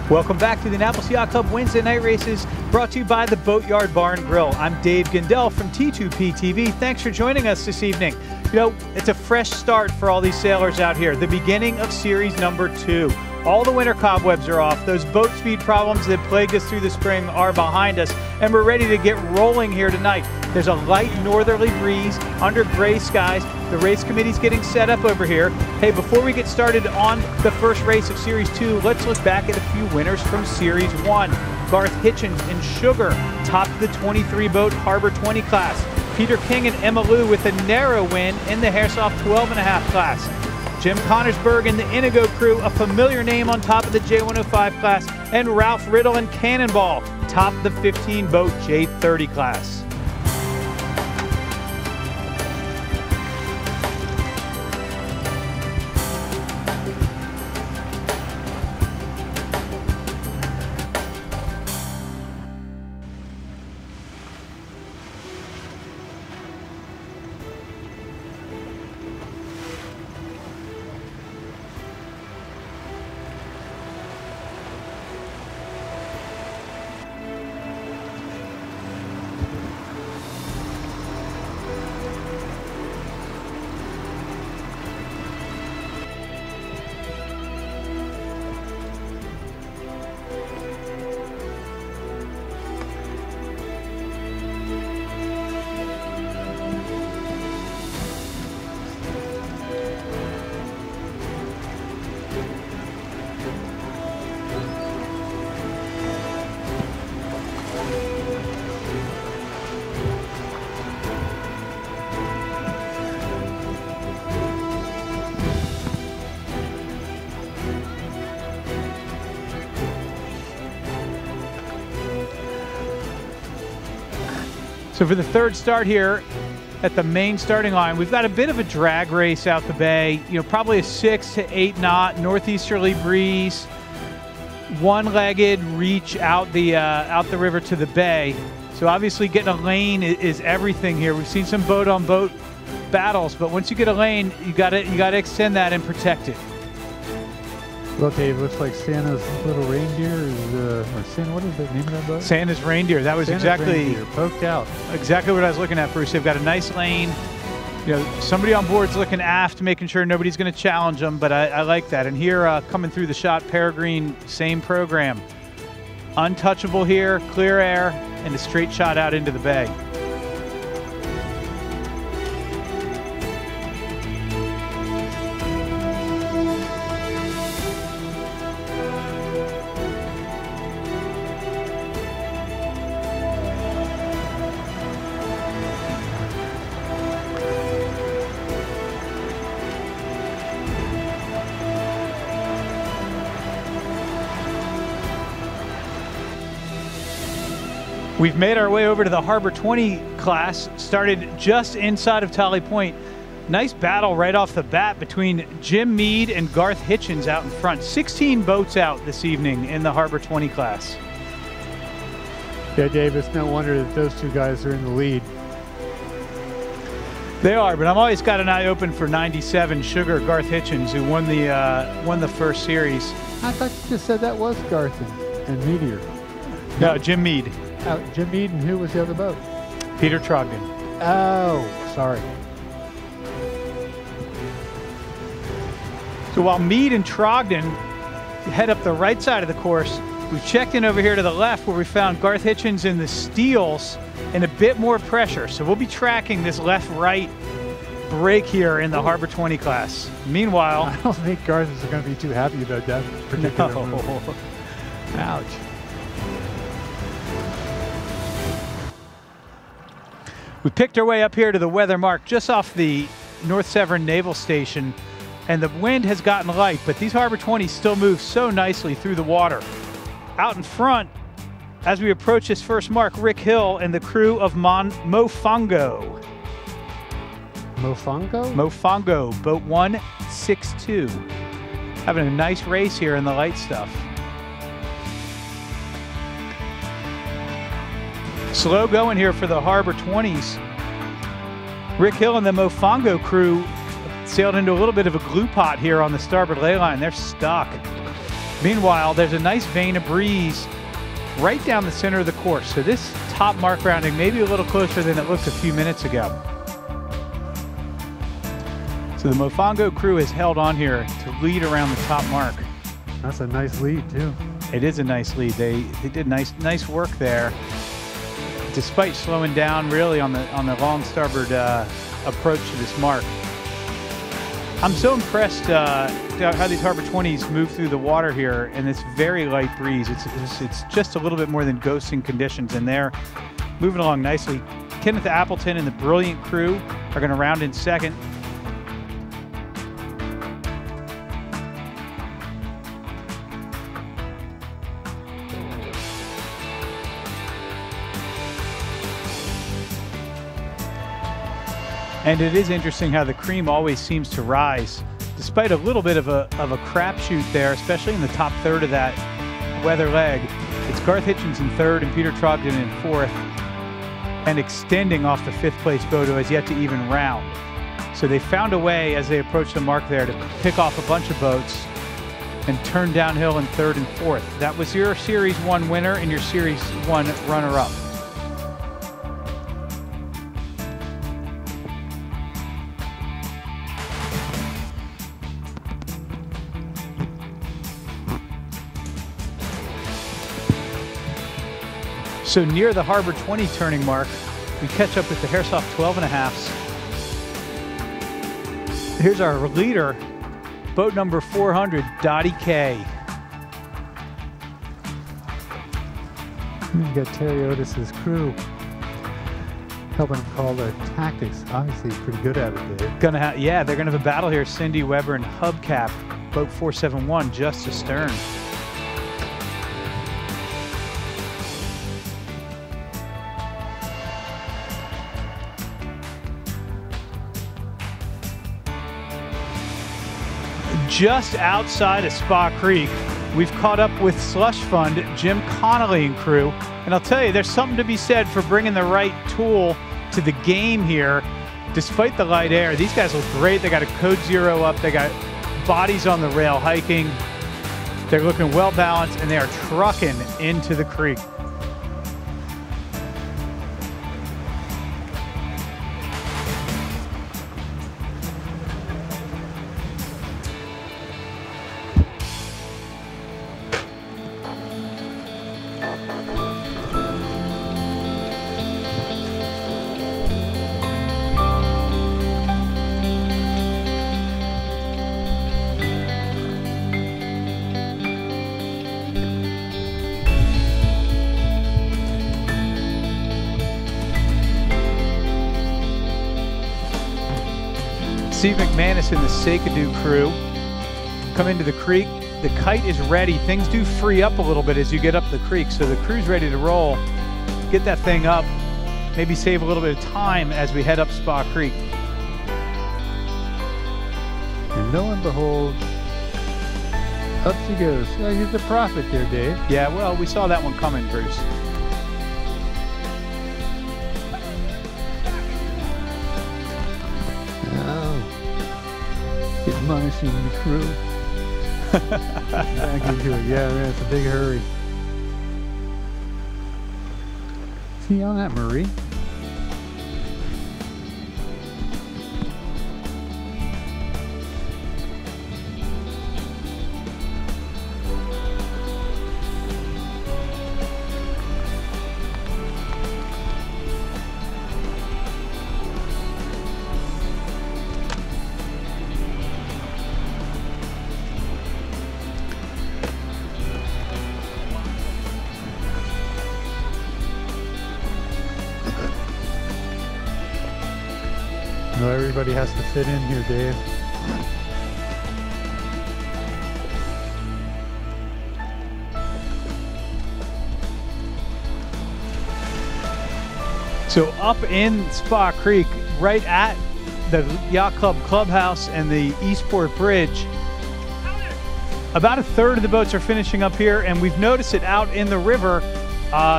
Welcome back to the Annapolis Yacht Club Wednesday night races, brought to you by the Boatyard Bar and Grill. I'm Dave Gindel from T2P TV. Thanks for joining us this evening. You know, it's a fresh start for all these sailors out here. The beginning of series number 2. All the winter cobwebs are off. Those boat speed problems that plagued us through the spring are behind us, and we're ready to get rolling here tonight. There's a light northerly breeze under gray skies. The race committee's getting set up over here. Hey, before we get started on the first race of Series 2, let's look back at a few winners from Series 1. Garth Hitchens and Sugar topped the 23-boat Harbor 20 class. Peter King and Emma Lou with a narrow win in the Herreshoff 12.5 class. Jim Connersberg and the Inigo crew, a familiar name on top of the J105 class, and Ralph Riddle and Cannonball topped the 15-boat J30 class. So for the third start here at the main starting line, we've got a bit of a drag race out the bay. You know, probably a 6 to 8 knot northeasterly breeze, one-legged reach out the river to the bay. So obviously getting a lane is everything here. We've seen some boat-on-boat battles, but once you get a lane, you gotta extend that and protect it. Well, Dave, looks like Santa's little reindeer is, or Santa, what is the name of that boat? Santa's reindeer. That was Santa's exactly reindeer, poked out. Exactly what I was looking at, Bruce. They've got a nice lane. You know, somebody on board's looking aft, making sure nobody's going to challenge them, but I like that. And here, coming through the shot, Peregrine, same program. Untouchable here, clear air, and a straight shot out into the bay. We've made our way over to the Harbor 20 class, started just inside of Tally Point. Nice battle right off the bat between Jim Meade and Garth Hitchens out in front. 16 boats out this evening in the Harbor 20 class. Yeah, Dave, it's no wonder that those two guys are in the lead. They are, but I'm always got an eye open for 97 Sugar Garth Hitchens, who won the first series. I thought you just said that was Garth and Meteor. No, Jim Meade. Jim Meade, and who was the other boat? Peter Trogdon. Oh, sorry. So while Meade and Trogdon head up the right side of the course, we've checked in over here to the left where we found Garth Hitchens in the steels and a bit more pressure. So we'll be tracking this left-right break here in the Harbor 20 class. Meanwhile, I don't think Garth is going to be too happy about that particular move. Ouch. We picked our way up here to the weather mark just off the North Severn Naval Station, and the wind has gotten light, but these Harbor 20s still move so nicely through the water. Out in front, as we approach this first mark, Rick Hill and the crew of Mofongo. Mofongo? Mofongo, boat 162. Having a nice race here in the light stuff. Slow going here for the Harbor 20s. Rick Hill and the Mofongo crew sailed into a little bit of a glue pot here on the starboard ley line. They're stuck. Meanwhile, there's a nice vein of breeze right down the center of the course. So this top mark rounding may be a little closer than it looked a few minutes ago. So the Mofongo crew has held on here to lead around the top mark. That's a nice lead too. It is a nice lead. They did nice work there, despite slowing down really on the long starboard approach to this mark. I'm so impressed how these Harbor 20s move through the water here in this very light breeze. It's just a little bit more than ghosting conditions, and they're moving along nicely. Kenneth Appleton and the Brilliant crew are going to round in second. And it is interesting how the cream always seems to rise, despite a little bit of a crapshoot there, especially in the top third of that weather leg. It's Garth Hitchens in third and Peter Trogdon in fourth, and extending off the fifth place boat who has yet to even round. So they found a way as they approached the mark there to pick off a bunch of boats and turn downhill in third and fourth. That was your Series 1 winner and your Series 1 runner-up. So near the Harbor 20 turning mark, we catch up with the Herreshoff 12.5s. Here's our leader, boat number 400, Dottie K. You got Terry Otis's crew helping him call the tactics. Obviously, he's pretty good at it, Dave. Yeah, they're gonna have a battle here. Cindy Weber and Hubcap, boat 471, just astern. Just outside of Spa Creek, we've caught up with Slush Fund, Jim Connolly and crew. And I'll tell you, there's something to be said for bringing the right tool to the game here. Despite the light air, these guys look great. They got a code 0 up. They got bodies on the rail hiking. They're looking well balanced, and they are trucking into the creek. Steve McManus and the Sakadoo crew come into the creek. The kite is ready. Things do free up a little bit as you get up the creek, so the crew's ready to roll. Get that thing up, maybe save a little bit of time as we head up Spa Creek. And lo and behold, up she goes. Oh, you're the prophet there, Dave. Yeah, well, we saw that one coming, Bruce. Admonishing the crew. Back into it. Yeah, man, it's a big hurry. See on that, Marie? No, everybody has to fit in here, Dave. So up in Spa Creek, right at the Yacht Club Clubhouse and the Eastport Bridge, about a third of the boats are finishing up here, and we've noticed it out in the river.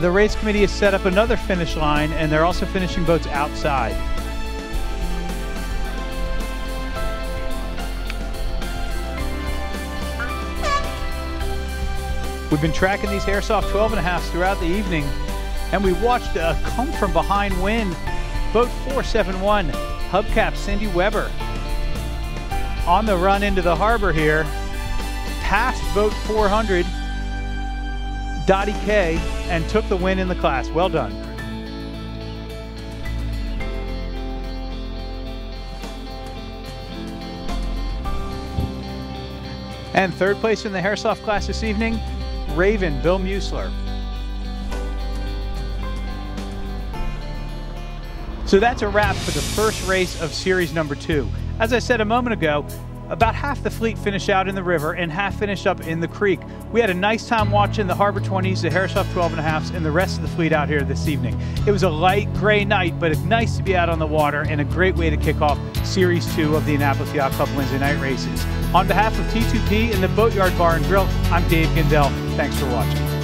The race committee has set up another finish line, and they're also finishing boats outside. We've been tracking these Herreshoff 12.5s throughout the evening, and we watched a come from behind win. Boat 471, hubcap Cindy Weber, on the run into the harbor here, passed boat 400, Dottie K, and took the win in the class. Well done. And third place in the Herreshoff class this evening, Raven, Bill Musler. So that's a wrap for the first race of series number 2. As I said a moment ago, about half the fleet finished out in the river and half finished up in the creek. We had a nice time watching the Harbor 20s, the Herreshoff 12.5s, and the rest of the fleet out here this evening. It was a light gray night, but it's nice to be out on the water and a great way to kick off Series 2 of the Annapolis Yacht Club Wednesday night races. On behalf of T2P and the Boatyard Bar and Grill, I'm Dave Gindel. Thanks for watching.